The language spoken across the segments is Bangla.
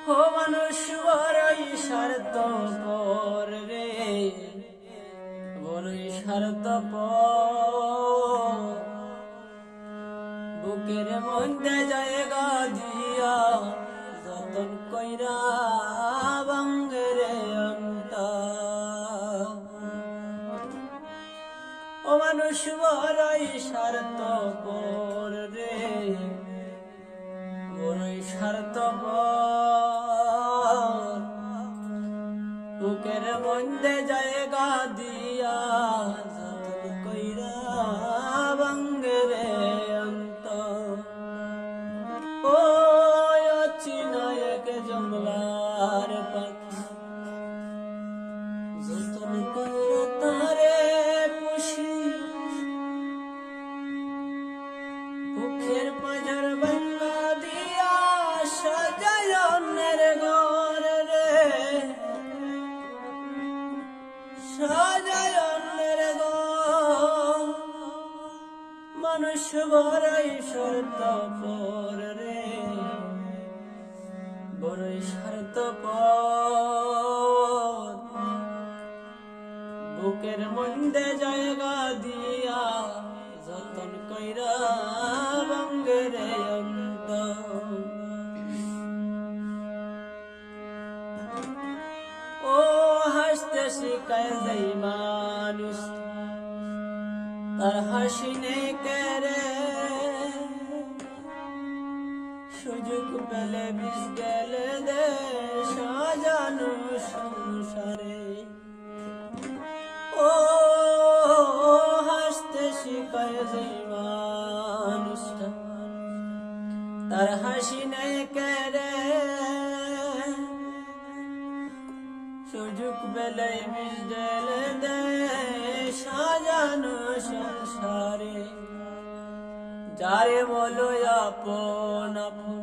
ও মানুষ বড়ই স্বার্থপর রে, বড়ই স্বার্থপর। বুকের মধ্যে জায়গা দিয়া যতন কইরা ভাঙ্গে রে অন্তর। ও মানুষ বড়ই স্বার্থপর রে, বড়ই স্বার্থপর। বুকের মধ্যে জায়গা দিয়া যতন কইরা ভাঙ্গে রে অন্তর। ও অচিনা এক জঙ্গলার পাখি, যতন কইরা তারে পুষি। বুকের পাঁজর ভাঙ্গা দিয়া সাজায় অন্যের ঘর রে, সাজায় অন্যের ঘর। মানুষ বড়ই স্বার্থপর রে, বড়ই স্বার্থপর। বুকের মধ্যে জায়গা দিয়া যতন কইরা ভাঙ্গে রে অন্তর। ও হাসতে শিখায় যেই মানুষ, তার হাসি নেই কেরে। সুযোগ পেলে বিষ গেলে দে সাজানো সংসারে। ও হাসতে শিখায় যেই মানুষটা, তার হাসি নেই কেরে। সুযোগ পেলে বিষ ঢেলে দে সাজানো সংসারে। যারে বলো আপন আপন,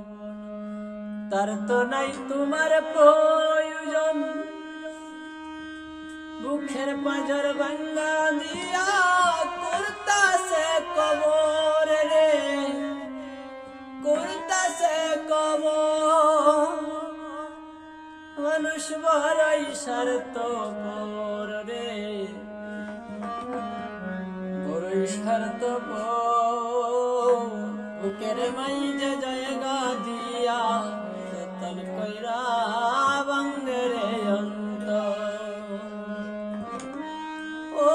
তার তো নাই তোমার প্রয়োজন। বুকের পাঁজর ভাঙ্গা দিয়া করতাছে কবর রে, করতাছে কবর। মানুষ বড়ই স্বার্থপর রে, বড়ই স্বার্থপর। বুকের মাঝে জায়গা দিয়া যতন কইরা ভাঙ্গে রে অন্তর। ও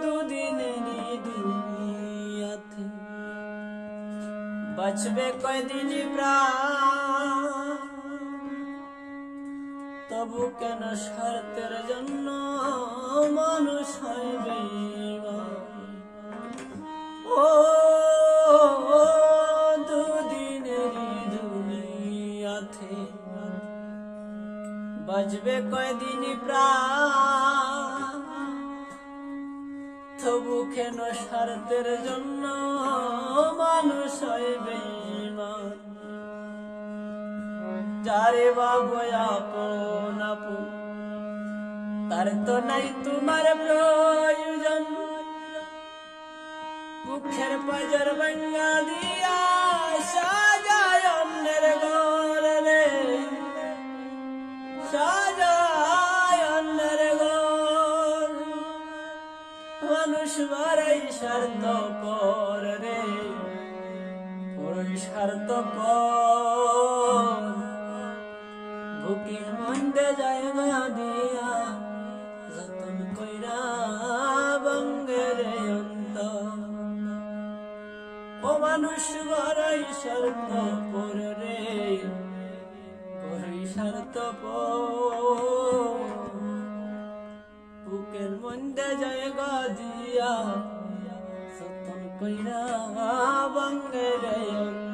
দুদিনেরই দুনিয়াতে বাঁচবে কয়দিন প্রাণ। তবু কেন স্বার্থের জন্য মানুষ হয় বেঈমান। ও দুদিনেরই দুনিয়াতে বাঁচবে কয়দিন প্রাণ। তবু কেন স্বার্থের জন্য মানুষ হয় বেঈমান। যারে বাবু আপন আপন, তার তো নাই তোমার প্রয়োজন। বুকের পাঁজর ভাঙ্গা দিয়া সাজায় অন্যের ঘর রে, সাজায় অন্যের ঘর। মানুষ বড়ই স্বার্থপর রে, বড়ই স্বার্থপর। বুকের মধ্যে জায়গা দিয়া যতন কইরা ভাঙ্গে রে অন্তর। ও মানুষ বড়ই স্বার্থপর রে, বড়ই স্বার্থপর। বুকের মধ্যে জায়গা দিয়া যতন কইরা ভাঙ্গে রে অন্তর।